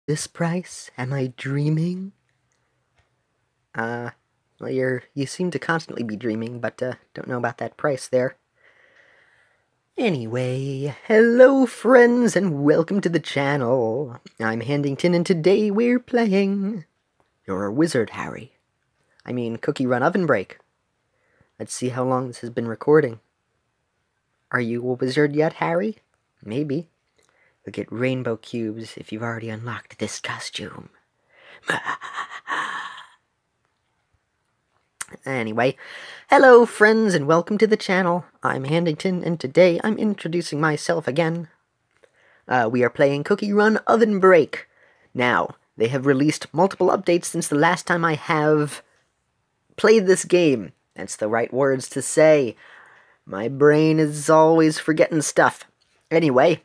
This price? Am I dreaming? Well, you seem to constantly be dreaming, but, don't know about that price there. Anyway, hello friends, and welcome to the channel. I'm Handington, and today we're playing... You're a wizard, Harry. I mean, Cookie Run Ovenbreak. Let's see how long this has been recording. Are you a wizard yet, Harry? Maybe. You'll get rainbow cubes if you've already unlocked this costume. Anyway, hello friends and welcome to the channel. I'm Handington and today I'm introducing myself again. We are playing Cookie Run Ovenbreak. Now, they have released multiple updates since the last time I have played this game. That's the right words to say. My brain is always forgetting stuff. Anyway,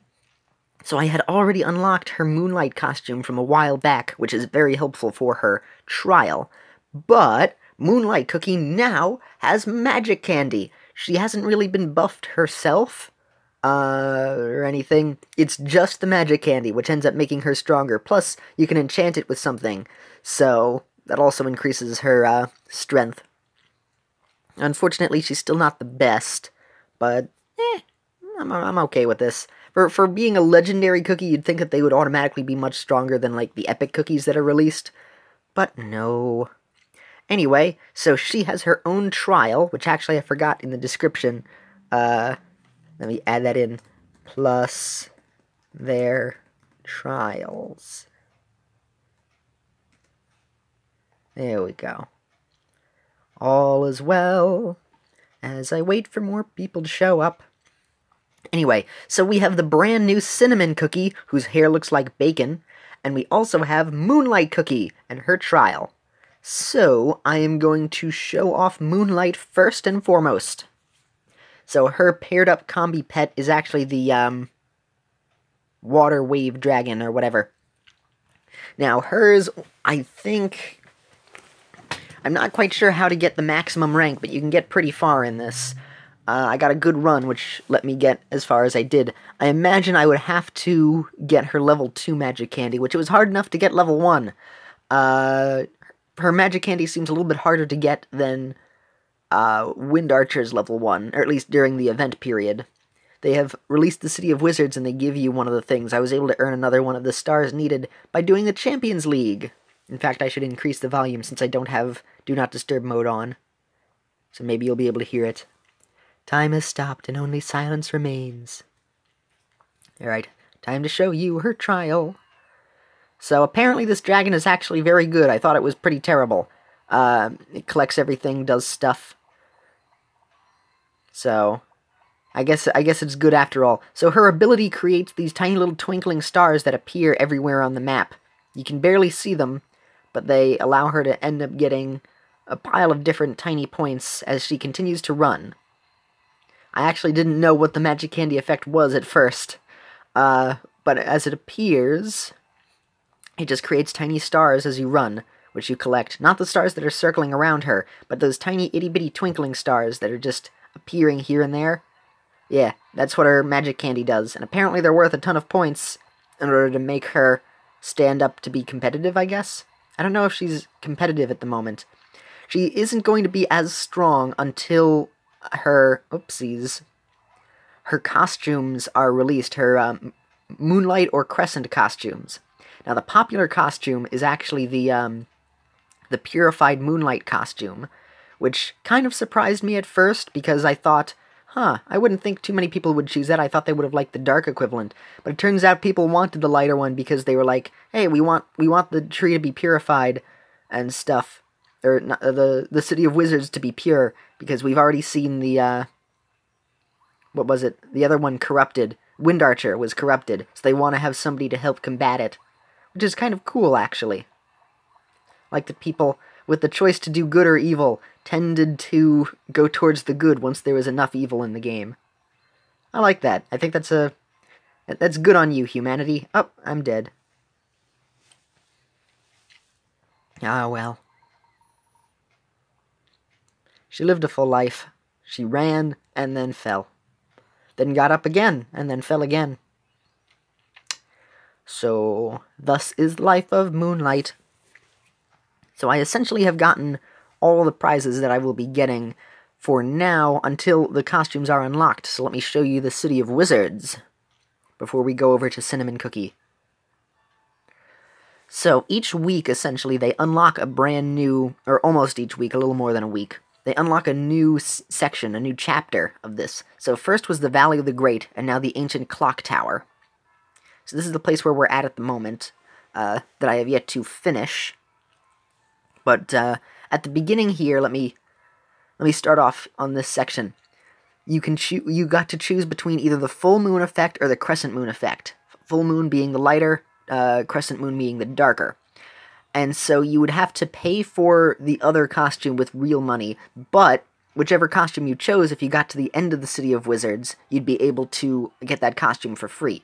so I had already unlocked her Moonlight costume from a while back, which is very helpful for her trial. But Moonlight Cookie now has magic candy. She hasn't really been buffed herself, or anything. It's just the magic candy, which ends up making her stronger. Plus, you can enchant it with something, so that also increases her, strength. Unfortunately, she's still not the best, but, I'm okay with this. For being a legendary cookie, you'd think that they would automatically be much stronger than, like, the epic cookies that are released. But no. Anyway, so she has her own trial, which actually I forgot in the description. Let me add that in. Plus their trials. There we go. All is well, as I wait for more people to show up. Anyway, so we have the brand new Cinnamon Cookie, whose hair looks like bacon, and we also have Moonlight Cookie and her trial. So, I am going to show off Moonlight first and foremost. So, her paired-up combi pet is actually the, water wave dragon, or whatever. Now, hers, I think... I'm not quite sure how to get the maximum rank, but you can get pretty far in this. I got a good run, which let me get as far as I did. I imagine I would have to get her level 2 magic candy, which it was hard enough to get level 1. Her magic candy seems a little bit harder to get than Wind Archer's level 1, or at least during the event period. They have released the City of Wizards, and they give you one of the things. I was able to earn another one of the stars needed by doing the Champions League. In fact, I should increase the volume since I don't have Do Not Disturb mode on. So maybe you'll be able to hear it. Time has stopped and only silence remains. Alright, time to show you her trial. So apparently this dragon is actually very good. I thought it was pretty terrible. It collects everything, does stuff. So, I guess it's good after all. So her ability creates these tiny little twinkling stars that appear everywhere on the map. You can barely see them, but they allow her to end up getting a pile of different tiny points as she continues to run. I actually didn't know what the magic candy effect was at first, but as it appears, it just creates tiny stars as you run, which you collect. Not the stars that are circling around her, but those tiny itty-bitty twinkling stars that are just appearing here and there. Yeah, that's what her magic candy does, and apparently they're worth a ton of points in order to make her stand up to be competitive, I guess? I don't know if she's competitive at the moment. She isn't going to be as strong until her, her costumes are released, her Moonlight or Crescent costumes. Now, the popular costume is actually the Purified Moonlight costume, which kind of surprised me at first, because I thought, I wouldn't think too many people would choose that. I thought they would have liked the dark equivalent, but it turns out people wanted the lighter one because they were like, hey, we want the tree to be purified and stuff. Or the City of Wizards to be pure, because we've already seen the, what was it? The other one corrupted. Wind Archer was corrupted, so they want to have somebody to help combat it. Which is kind of cool, actually. Like the people with the choice to do good or evil tended to go towards the good once there was enough evil in the game. I like that. I think that's good on you, humanity. Oh, I'm dead. Ah, well. She lived a full life. She ran, and then fell. Then got up again, and then fell again. So, thus is life of Moonlight. So I essentially have gotten all the prizes that I will be getting for now until the costumes are unlocked. So let me show you the City of Wizards before we go over to Cinnamon Cookie. So each week, essentially, they unlock a brand new, or almost each week, a little more than a week, they unlock a new section, a new chapter of this. So first was the Valley of the Great, and now the Ancient Clock Tower. So this is the place where we're at the moment, that I have yet to finish. But at the beginning here, let me start off on this section. You got to choose between either the full moon effect or the crescent moon effect. Full moon being the lighter, crescent moon being the darker. And so you would have to pay for the other costume with real money, but whichever costume you chose, if you got to the end of the City of Wizards, you'd be able to get that costume for free.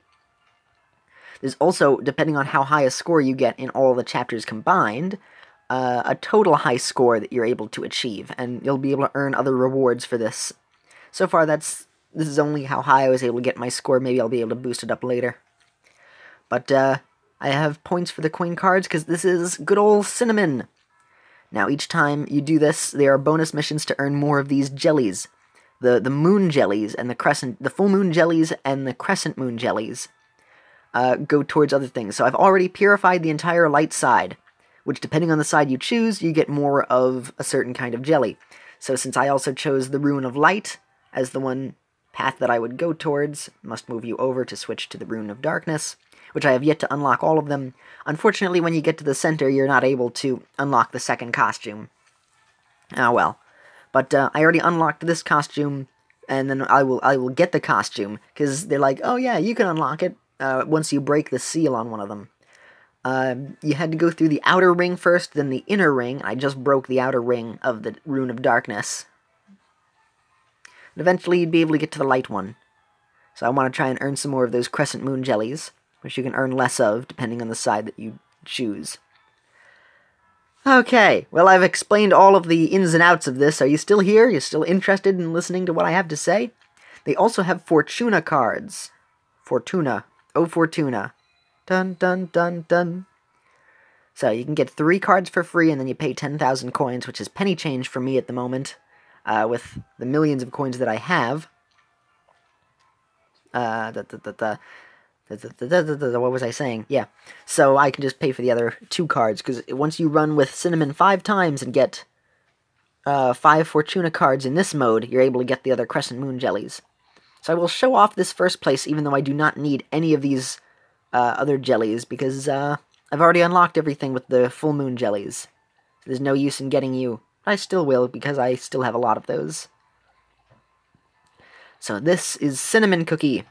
There's also, depending on how high a score you get in all the chapters combined, a total high score that you're able to achieve, and you'll be able to earn other rewards for this. So far, this is only how high I was able to get my score. Maybe I'll be able to boost it up later. But, I have points for the coin cards, because this is good old Cinnamon. Now, each time you do this, there are bonus missions to earn more of these jellies. The moon jellies and the full moon jellies and the crescent moon jellies go towards other things. So I've already purified the entire light side, which, depending on the side you choose, you get more of a certain kind of jelly. So since I also chose the Rune of Light as the one path that I would go towards, must move you over to switch to the Rune of Darkness, which I have yet to unlock all of them. Unfortunately, when you get to the center, you're not able to unlock the second costume. Ah, well. But I already unlocked this costume, and then I will get the costume, because they're like, oh yeah, you can unlock it once you break the seal on one of them. You had to go through the outer ring first, then the inner ring. I just broke the outer ring of the Rune of Darkness. And eventually you'd be able to get to the light one. So I want to try and earn some more of those Crescent Moon Jellies, which you can earn less of, depending on the side that you choose. Okay, well, I've explained all of the ins and outs of this. Are you still here? You still interested in listening to what I have to say? They also have Fortuna cards. Fortuna. Oh, Fortuna. Dun, dun, dun, dun. So you can get 3 cards for free, and then you pay 10,000 coins, which is penny change for me at the moment, with the millions of coins that I have. What was I saying? Yeah. So I can just pay for the other 2 cards, because once you run with Cinnamon 5 times and get 5 Fortuna cards in this mode, you're able to get the other Crescent Moon Jellies. So I will show off this first place, even though I do not need any of these other jellies, because I've already unlocked everything with the Full Moon Jellies. So there's no use in getting you. I still will, because I still have a lot of those. So this is Cinnamon Cookie,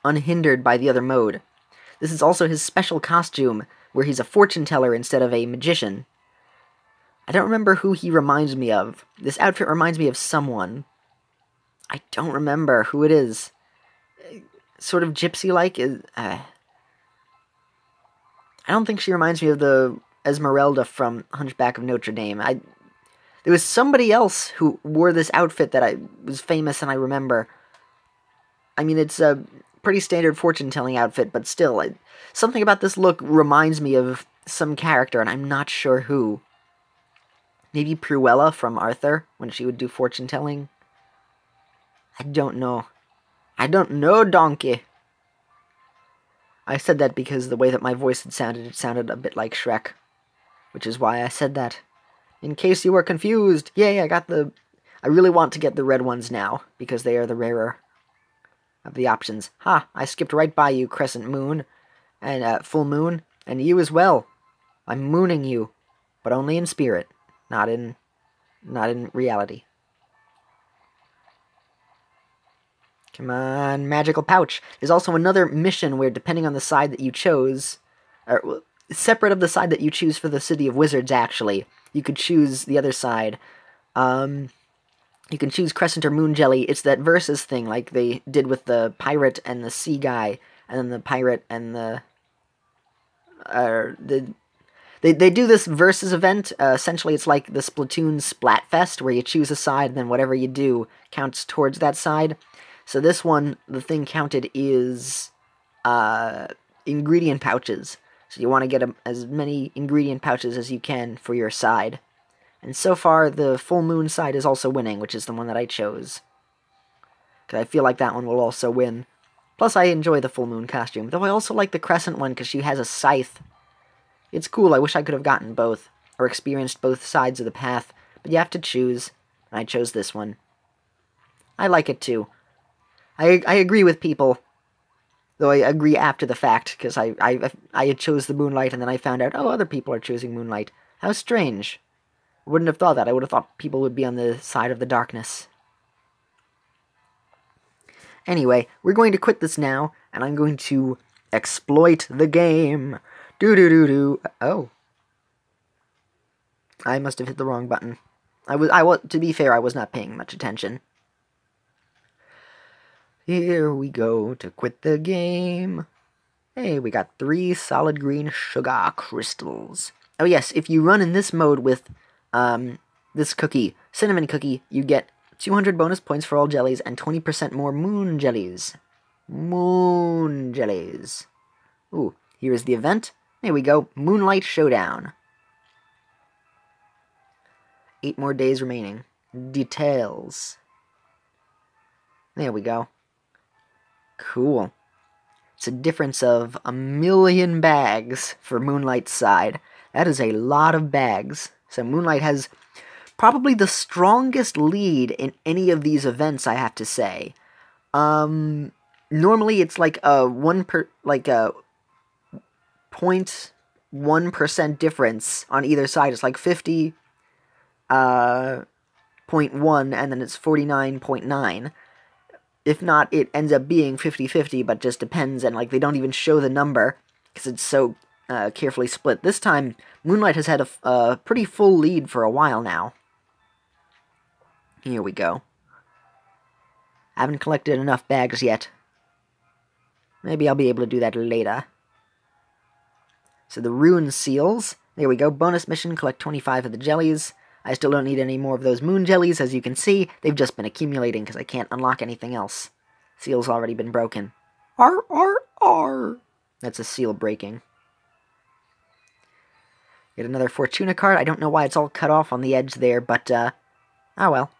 unhindered by the other mode. This is also his special costume, where he's a fortune teller instead of a magician. I don't remember who he reminds me of. This outfit reminds me of someone. I don't remember who it is. Sort of gypsy-like. I don't think she reminds me of the Esmeralda from Hunchback of Notre Dame. There was somebody else who wore this outfit that was famous and I remember. I mean, it's a pretty standard fortune-telling outfit, but still, something about this look reminds me of some character, and I'm not sure who. Maybe Pruella from Arthur, when she would do fortune-telling? I don't know. I don't know, donkey. I said that because the way that my voice had sounded, it sounded a bit like Shrek. Which is why I said that. In case you were confused, yay, I really want to get the red ones now, because they are the rarer of the options. Ha, I skipped right by you, Crescent Moon, and Full Moon, and you as well. I'm mooning you, but only in spirit, not in reality. Come on, magical pouch. There's also another mission where, depending on the side that you chose, or separate of the side that you choose for the City of Wizards, actually, you could choose the other side. You can choose Crescent or Moon Jelly. It's that versus thing, like they did with the pirate and the sea guy, and then the pirate and the They do this versus event. Essentially, it's like the Splatoon Splatfest, where you choose a side, and then whatever you do counts towards that side. So this one, the thing counted is ingredient pouches. So you want to get as many ingredient pouches as you can for your side. And so far, the full moon side is also winning, which is the one that I chose. Because I feel like that one will also win. Plus, I enjoy the full moon costume. Though I also like the crescent one because she has a scythe. It's cool. I wish I could have gotten both. Or experienced both sides of the path. But you have to choose. And I chose this one. I like it too. I agree with people. Though I agree after the fact. Because I chose the Moonlight and then I found out, oh, other people are choosing Moonlight. How strange. I wouldn't have thought that. I would have thought people would be on the side of the darkness. Anyway, we're going to quit this now, and I'm going to exploit the game. Do. Oh. I must have hit the wrong button. To be fair, I was not paying much attention. Here we go to quit the game. Hey, we got 3 solid green sugar crystals. Oh yes, if you run in this mode with this cookie, cinnamon cookie, you get 200 bonus points for all jellies and 20% more moon jellies. Moon jellies. Ooh, here's the event. Here we go. Moonlight Showdown. 8 more days remaining. Details. There we go. Cool. It's a difference of 1,000,000 bags for Moonlight's side. That is a lot of bags. So Moonlight has probably the strongest lead in any of these events, I have to say. Normally it's like a 0.1% difference on either side. It's like 50.1 and then it's 49.9. If not, it ends up being 50-50, but just depends, and like they don't even show the number because it's so carefully split. This time, Moonlight has had a pretty full lead for a while now. Here we go. I haven't collected enough bags yet. Maybe I'll be able to do that later. So the rune seals. There we go. Bonus mission, collect 25 of the jellies. I still don't need any more of those moon jellies. As you can see, they've just been accumulating because I can't unlock anything else. Seal's already been broken. R. That's a seal breaking. Get another Fortuna card. I don't know why it's all cut off on the edge there, but, oh well.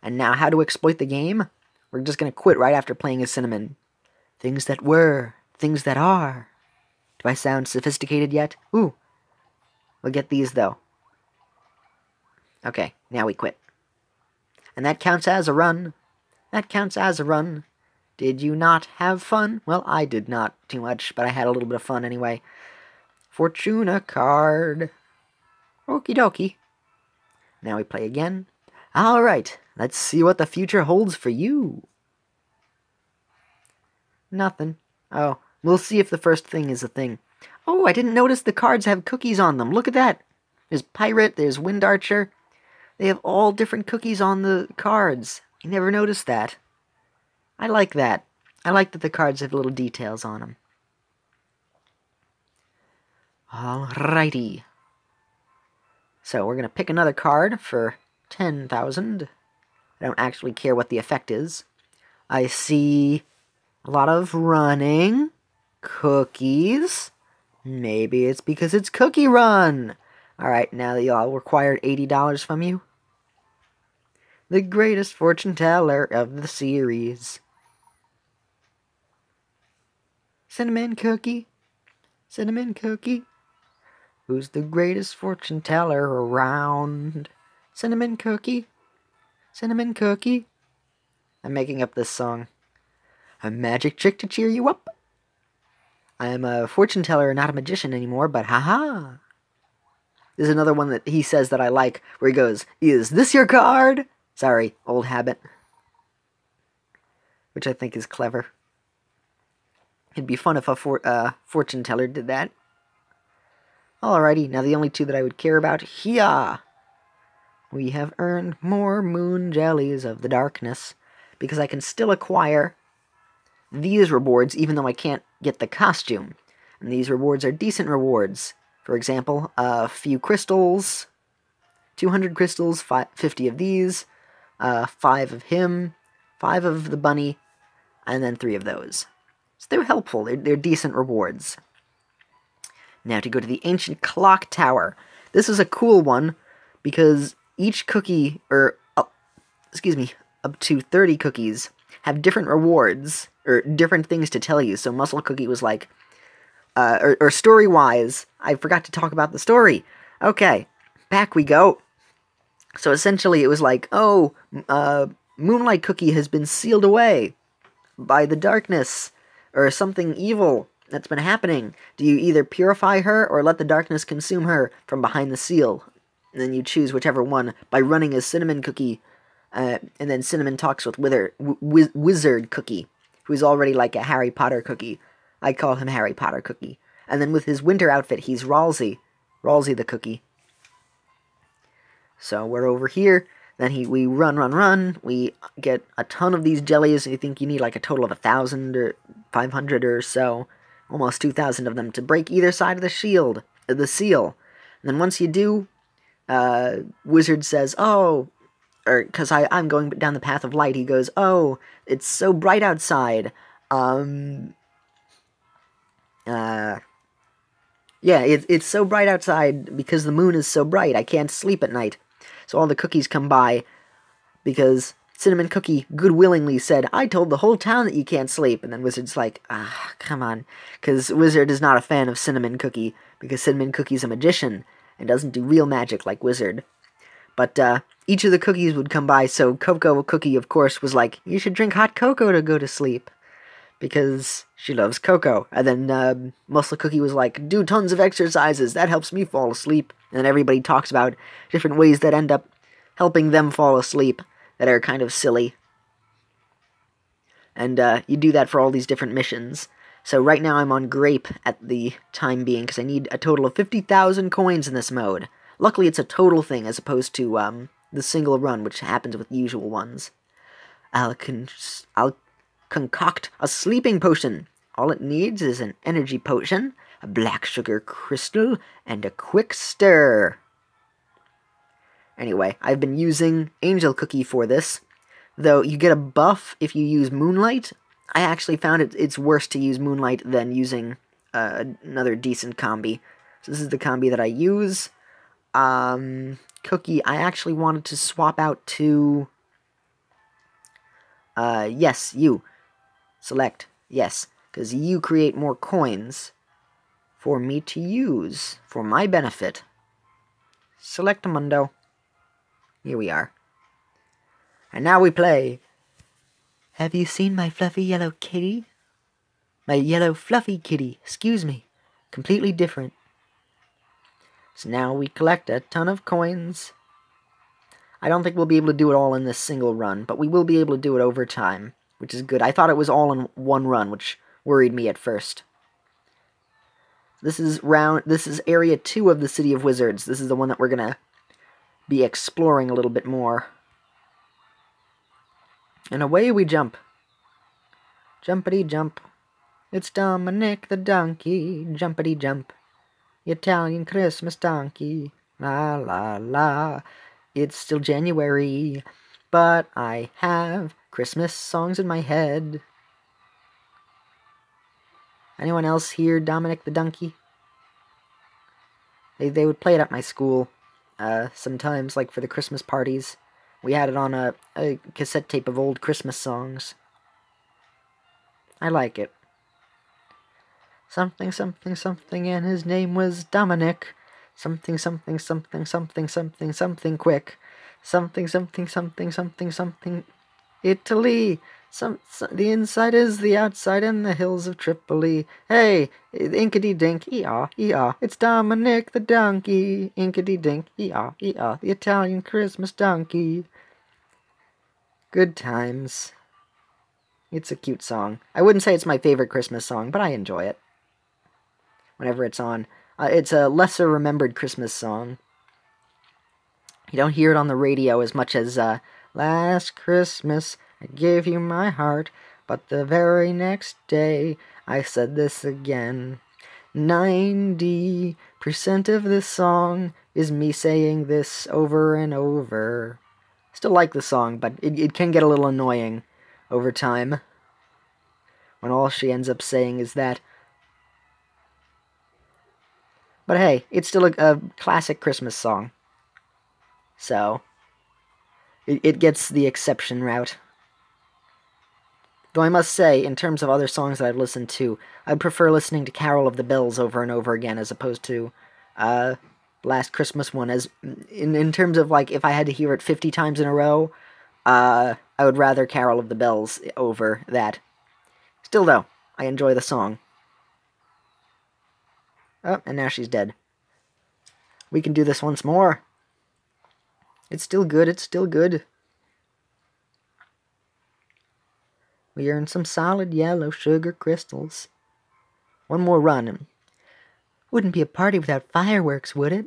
And now, how to exploit the game? We're just gonna quit right after playing as Cinnamon. Things that were, things that are. Do I sound sophisticated yet? Ooh. We'll get these, though. Okay, now we quit. And that counts as a run. That counts as a run. Did you not have fun? Well, I did not too much, but I had a little bit of fun anyway. Fortuna card. Okie dokie. Now we play again. Alright, let's see what the future holds for you. Nothing. Oh, we'll see if the first thing is a thing. Oh, I didn't notice the cards have cookies on them. Look at that. There's Pirate, there's Wind Archer. They have all different cookies on the cards. I never noticed that. I like that. I like that the cards have little details on them. Alrighty. So we're going to pick another card for 10,000. I don't actually care what the effect is. I see a lot of running. Cookies. Maybe it's because it's Cookie Run. Alright, now that y'all required $80 from you. The greatest fortune teller of the series. Cinnamon Cookie. Cinnamon Cookie. Who's the greatest fortune teller around? Cinnamon Cookie. Cinnamon Cookie. I'm making up this song. A magic trick to cheer you up. I'm a fortune teller, not a magician anymore, but haha. There's another one that he says that I like, where he goes, "Is this your card?" Sorry, old habit. Which I think is clever. It'd be fun if a fortune teller did that. Alrighty, now the only two that I would care about here. We have earned more moon jellies of the darkness, because I can still acquire these rewards even though I can't get the costume. And these rewards are decent rewards. For example, a few crystals, 200 crystals, 50 of these, 5 of him, 5 of the bunny, and then 3 of those. So they're helpful. They're decent rewards. Now to go to the ancient clock tower. This is a cool one because each cookie, up to 30 cookies, have different rewards, or different things to tell you. So Muscle Cookie was like, or story-wise, I forgot to talk about the story. Okay, back we go. So essentially it was like, Moonlight Cookie has been sealed away by the darkness, or something evil that's been happening. Do you either purify her, or let the darkness consume her from behind the seal? And then you choose whichever one by running as Cinnamon Cookie, and then Cinnamon talks with Wizard Cookie, who's already like a Harry Potter cookie. I call him Harry Potter Cookie. And then with his winter outfit, he's Ralsei the cookie. So we're over here. Then we run. We get a ton of these jellies. You think you need like a total of 1,000 or 500 or so, almost 2,000 of them to break either side of the seal. And then once you do, Wizard says, because I'm going down the path of light. He goes, it's so bright outside. It's so bright outside because the moon is so bright. I can't sleep at night. So all the cookies come by because Cinnamon Cookie good-willingly said, I told the whole town that you can't sleep. And then Wizard's like, come on. Because Wizard is not a fan of Cinnamon Cookie because Cinnamon Cookie's a magician and doesn't do real magic like Wizard. But each of the cookies would come by, so Cocoa Cookie, of course, was like, you should drink hot cocoa to go to sleep. Because she loves cocoa. And then Muscle Cookie was like, do tons of exercises, that helps me fall asleep. And then everybody talks about different ways that end up helping them fall asleep that are kind of silly. And you do that for all these different missions. So right now I'm on Grape at the time being, because I need a total of 50,000 coins in this mode. Luckily it's a total thing, as opposed to the single run, which happens with usual ones. I'll concoct a sleeping potion. All it needs is an energy potion, a black sugar crystal, and a quick stir. Anyway, I've been using Angel Cookie for this, though you get a buff if you use Moonlight. I actually found it's worse to use Moonlight than using another decent combi. So this is the combi that I use. Cookie, I actually wanted to swap out to... yes, you. Select, yes, because you create more coins for me to use, for my benefit. Select a Mundo. Here we are. And now we play. Have you seen my fluffy yellow kitty? My yellow fluffy kitty, excuse me. Completely different. So now we collect a ton of coins. I don't think we'll be able to do it all in this single run, but we will be able to do it over time, which is good. I thought it was all in one run, which worried me at first. This is area 2 of the City of Wizards. This is the one that we're gonna be exploring a little bit more. And away we jump. Jumpity jump. It's Dominic the donkey. Jumpity jump. Italian Christmas donkey. La la la. It's still January, but I have Christmas songs in my head. Anyone else hear Dominic the Donkey? They would play it at my school sometimes, like for the Christmas parties. We had it on a cassette tape of old Christmas songs. I like it. Something, something, something, and his name was Dominic. Something, something, something, something, something, something quick. Something, something, something, something, something, Italy. The inside is the outside and the hills of Tripoli. Hey, inkity dink, ee-ah, ee-ah. It's Dominic the donkey. Inkity dink, ee-ah, ee-ah. The Italian Christmas donkey. Good times. It's a cute song. I wouldn't say it's my favorite Christmas song, but I enjoy it whenever it's on. It's a lesser remembered Christmas song. You don't hear it on the radio as much as Last Christmas I gave you my heart, but the very next day I said this again. 90% of this song is me saying this over and over. Still like the song, but it can get a little annoying over time. when all she ends up saying is that. But hey, it's still a classic Christmas song. So, it gets the exception route. Though I must say, in terms of other songs that I've listened to, I'd prefer listening to Carol of the Bells over and over again as opposed to Last Christmas one. As in terms of, like, if I had to hear it 50 times in a row, I would rather Carol of the Bells over that. Still, though, I enjoy the song. Oh, and now she's dead. We can do this once more. It's still good, it's still good. We earned some solid yellow sugar crystals. One more run. Wouldn't be a party without fireworks, would it?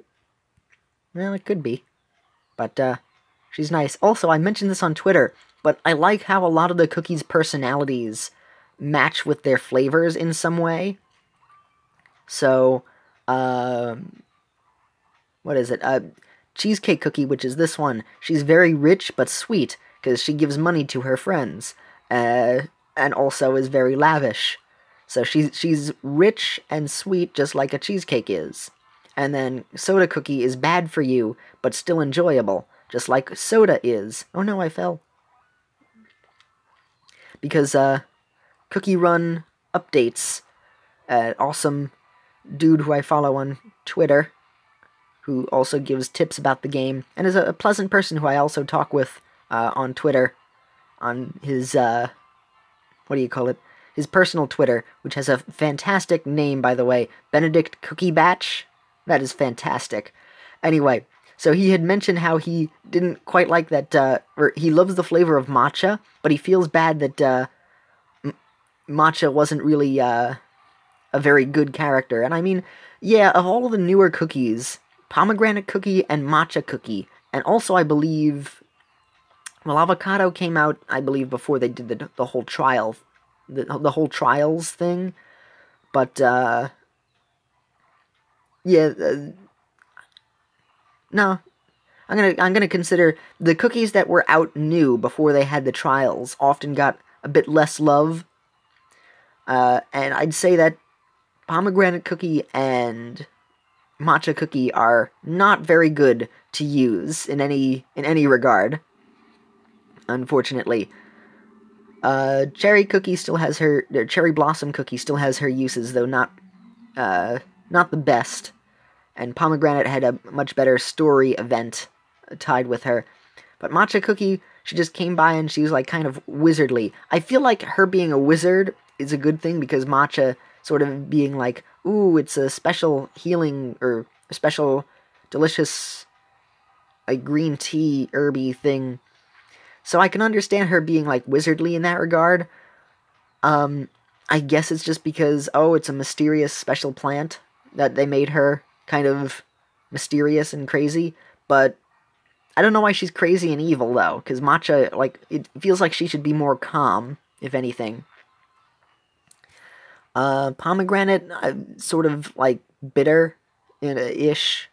Well, it could be. But, she's nice. Also, I mentioned this on Twitter, but I like how a lot of the cookies' personalities match with their flavors in some way. So, what is it? Cheesecake Cookie, which is this one, she's very rich but sweet, because she gives money to her friends. And also is very lavish. So she's rich and sweet just like a cheesecake is. And then Soda Cookie is bad for you, but still enjoyable, just like soda is. Oh no, I fell. Because, Cookie Run updates, awesome dude who I follow on Twitter, who also gives tips about the game, and is a pleasant person who I also talk with, on Twitter, on his, his personal Twitter, which has a fantastic name, by the way, Benedict Cookie Batch. That is fantastic. Anyway, so he had mentioned how he didn't quite like that, or he loves the flavor of matcha, but he feels bad that, matcha wasn't really, a very good character. And I mean, yeah, of all the newer cookies, pomegranate cookie and matcha cookie, and also I believe, well, avocado came out, I believe, before they did the whole trial, the whole trials thing, but, yeah, no, I'm gonna consider the cookies that were out new before they had the trials often got a bit less love, and I'd say that pomegranate cookie and matcha cookie are not very good to use in any regard, unfortunately. Cherry cookie still has her cherry blossom cookie still has her uses, though not the best. And pomegranate had a much better story event tied with her. But matcha cookie, she just came by and she was like kind of wizardly. I feel like her being a wizard is a good thing because matcha sort of being like, ooh, it's a special healing or a special delicious like green tea herby thing. So I can understand her being like wizardly in that regard. I guess it's just because, oh, it's a mysterious special plant that they made her kind of mysterious and crazy, but I don't know why she's crazy and evil, though, because matcha, like, it feels like she should be more calm, if anything. Pomegranate, sort of, like, bitter-ish.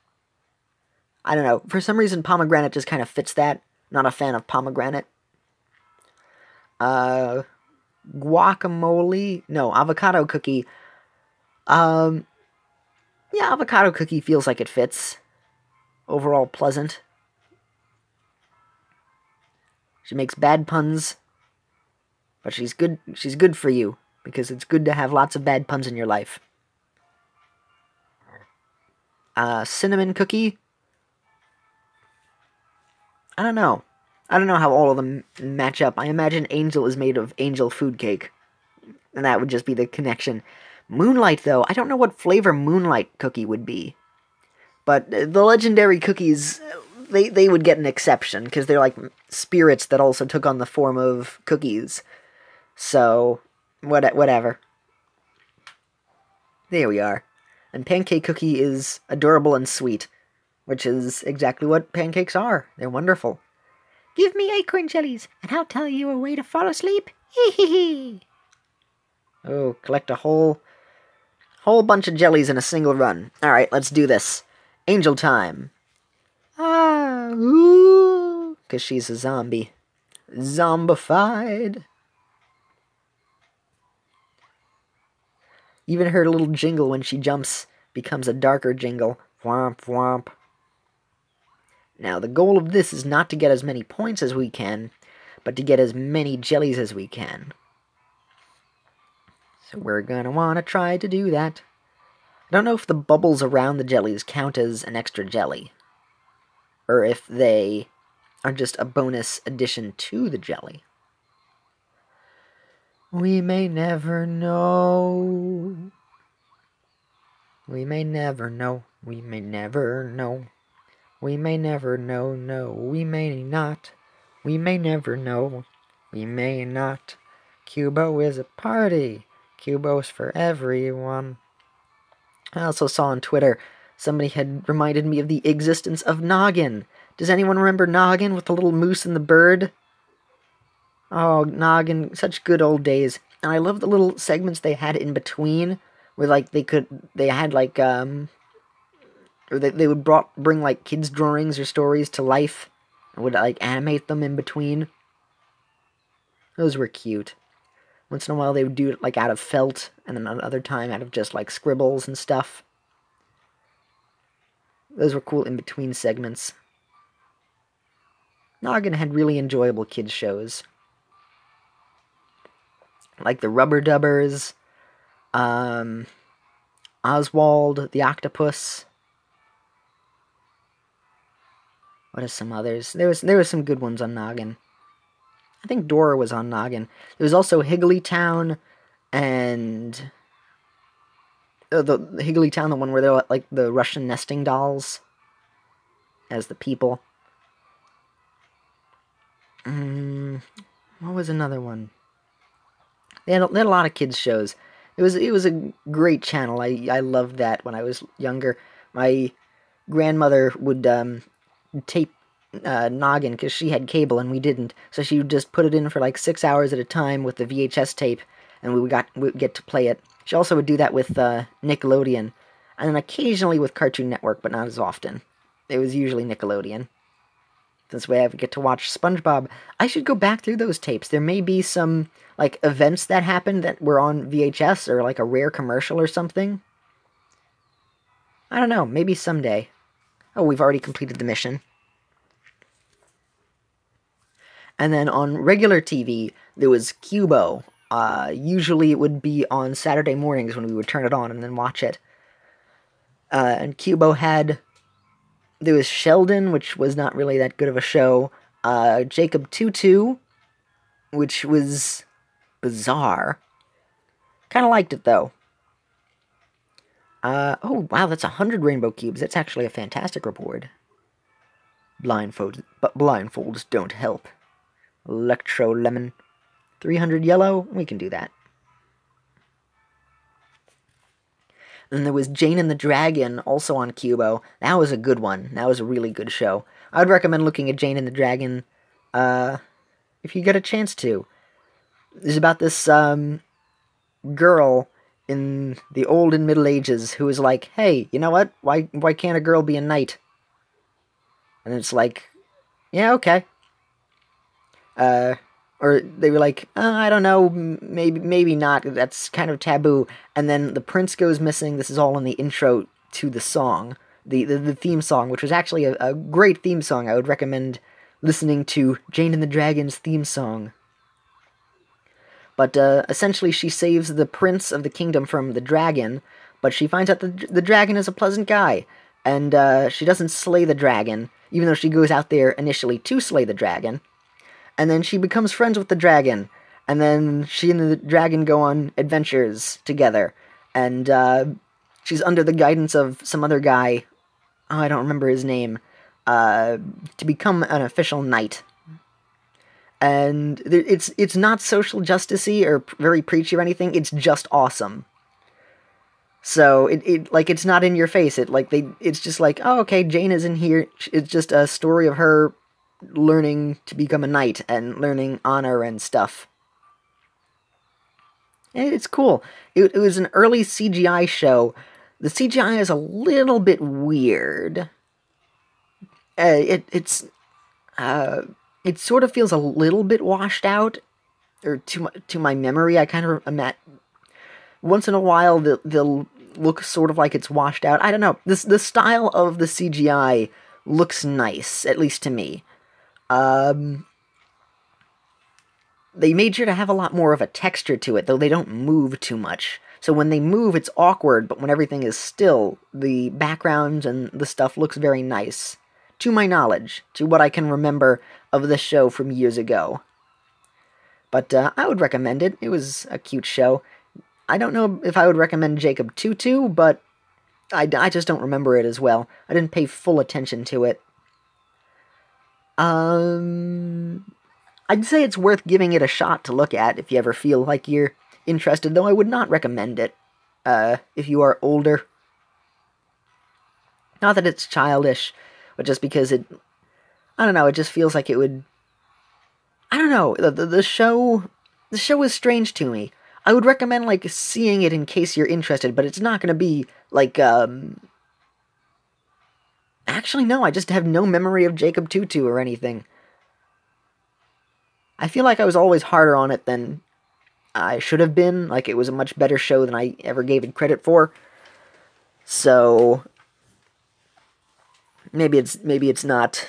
I don't know. For some reason, pomegranate just kind of fits that. Not a fan of pomegranate. Guacamole? No, avocado cookie. Yeah, avocado cookie feels like it fits. Overall pleasant. She makes bad puns, but she's good for you, because it's good to have lots of bad puns in your life. Cinnamon cookie? I don't know how all of them match up. I imagine Angel is made of angel food cake, and that would just be the connection. Moonlight, though, I don't know what flavor Moonlight cookie would be. But the legendary cookies, they would get an exception, because they're like spirits that also took on the form of cookies. So, whatever. There we are. And Pancake Cookie is adorable and sweet, which is exactly what pancakes are. They're wonderful. Give me acorn jellies, and I'll tell you a way to fall asleep. Hee hee hee. Oh, collect a whole bunch of jellies in a single run. Alright, let's do this. Angel time. Ah, ooh. Because she's a zombie. Zombified. Even her little jingle when she jumps becomes a darker jingle. Whomp, whomp. Now, the goal of this is not to get as many points as we can, but to get as many jellies as we can. So we're gonna want to try to do that. I don't know if the bubbles around the jellies count as an extra jelly, or if they are just a bonus addition to the jelly. We may never know. We may never know. We may never know. We may never know. No, we may not. We may never know. We may not. Cubo is a party. Cubo's for everyone. I also saw on Twitter somebody had reminded me of the existence of Noggin. Does anyone remember Noggin with the little moose and the bird? Oh, Noggin, such good old days. And I love the little segments they had in between, where like they would bring like kids' drawings or stories to life, and would like animate them in between. Those were cute. Once in a while they would do it like out of felt, and then another time out of just like scribbles and stuff. Those were cool in between segments. Noggin had really enjoyable kids shows. Like the Rubber Dubbers, Oswald the Octopus. What are some others? There was some good ones on Noggin. I think Dora was on Noggin. There was also Higglytown and the Higglytown, the one where they're like the Russian nesting dolls as the people. What was another one? They had a lot of kids shows. It was a great channel. I loved that when I was younger. My grandmother would tape Noggin because she had cable and we didn't. So she would just put it in for like 6 hours at a time with the VHS tape, and we would get to play it. She also would do that with Nickelodeon, and then occasionally with Cartoon Network, but not as often. It was usually Nickelodeon. This way I would get to watch SpongeBob. I should go back through those tapes. There may be some like events that happened that were on VHS, or like a rare commercial or something. I don't know, maybe someday. Oh, we've already completed the mission. And then on regular TV, there was Cubo. Usually it would be on Saturday mornings when we would turn it on and then watch it. And Cubo had... There was Sheldon, which was not really that good of a show. Jacob Tutu, which was bizarre. Kind of liked it, though. Oh, wow, that's 100 rainbow cubes. That's actually a fantastic reward. Blindfolds don't help. Electro Lemon. 300 yellow? We can do that. Then there was Jane and the Dragon, also on Cubo. That was a good one. That was a really good show. I would recommend looking at Jane and the Dragon, if you get a chance to. It's about this, girl in the old and Middle Ages who is like, hey, you know what? Why can't a girl be a knight? And it's like, yeah, okay. Or they were like, I don't know, maybe not, that's kind of taboo. And then the prince goes missing. This is all in the intro to the song, the theme song, which was actually a great theme song. I would recommend listening to Jane and the Dragon's theme song. But essentially she saves the prince of the kingdom from the dragon, but she finds out the dragon is a pleasant guy. And she doesn't slay the dragon, even though she goes out there initially to slay the dragon. And then she becomes friends with the dragon. And then she and the dragon go on adventures together. And she's under the guidance of some other guy, oh, I don't remember his name, to become an official knight. And it's not social justice-y or very preachy or anything, it's just awesome. So it's not in your face. It's just like, oh, okay, Jane is in here. It's just a story of her learning to become a knight and learning honor and stuff. And it's cool. It was an early CGI show. The CGI is a little bit weird. It sort of feels a little bit washed out, or to my memory. I kind of once in a while they'll look sort of like it's washed out. I don't know. The style of the CGI looks nice, at least to me. They made sure to have a lot more of a texture to it, though they don't move too much. So when they move, it's awkward, but when everything is still, the background and the stuff looks very nice. To my knowledge, to what I can remember of the show from years ago. But I would recommend it. It was a cute show. I don't know if I would recommend Jacob Tutu, but I just don't remember it as well. I didn't pay full attention to it. I'd say it's worth giving it a shot to look at if you ever feel like you're interested, though I would not recommend it if you are older. Not that it's childish, but just because it... I don't know, it just feels like it would... I don't know, the show is strange to me. I would recommend, like, seeing it in case you're interested, but it's not gonna be, like, Actually, no, I just have no memory of Jacob Tutu or anything. I feel like I was always harder on it than I should have been. Like, it was a much better show than I ever gave it credit for. So maybe it's not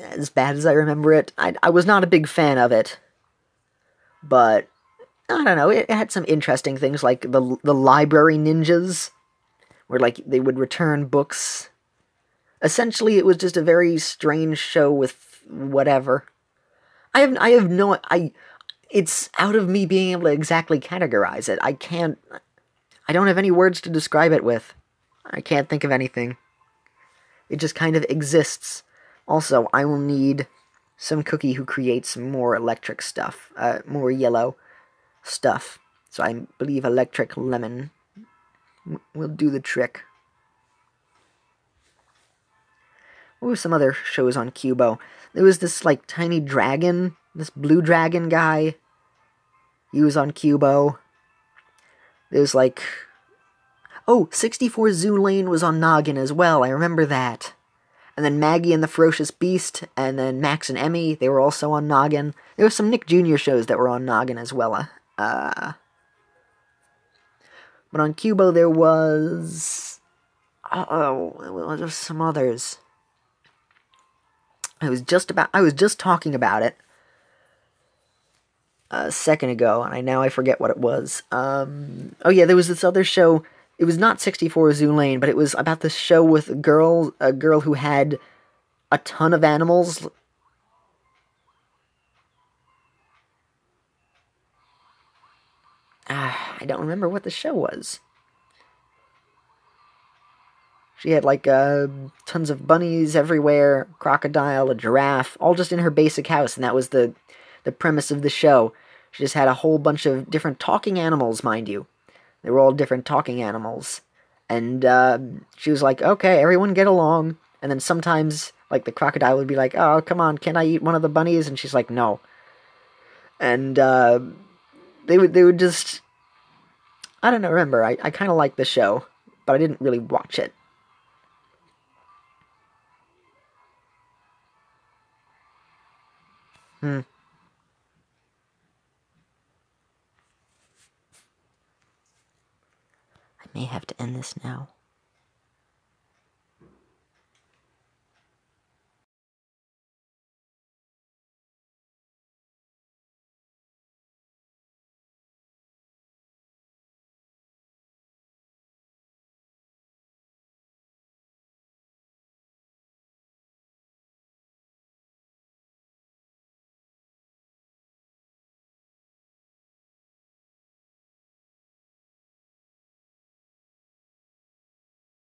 as bad as I remember it. I was not a big fan of it, but I don't know. It had some interesting things, like the library ninjas, where like they would return books. Essentially, it was just a very strange show with whatever. It's out of me being able to exactly categorize it. I don't have any words to describe it with. I can't think of anything. It just kind of exists. Also, I will need some Cookie who creates more electric stuff, more yellow stuff. So I believe Electric Lemon will do the trick. What were some other shows on Cubo? There was this, like, tiny dragon, this blue dragon guy. He was on Cubo. There's, like... Oh, 64 Zoo Lane was on Noggin as well, I remember that. And then Maggie and the Ferocious Beast, and then Max and Emmy, they were also on Noggin. There were some Nick Jr. shows that were on Noggin as well. But on Cubo there was... well, there's some others. I was just talking about it a second ago, and I forget what it was. Oh yeah, there was this other show. It was not 64 Zoo Lane, but it was about this show with a girl who had a ton of animals. I don't remember what the show was. She had, like, tons of bunnies everywhere, crocodile, a giraffe, all just in her basic house, and that was the premise of the show. She just had a whole bunch of different talking animals, mind you. They were all different talking animals. And she was like, okay, everyone get along. And then sometimes, like, the crocodile would be like, oh, come on, can I eat one of the bunnies? And she's like, no. And they would just... I don't know, remember, I kind of liked the show, but I didn't really watch it. I may have to end this now.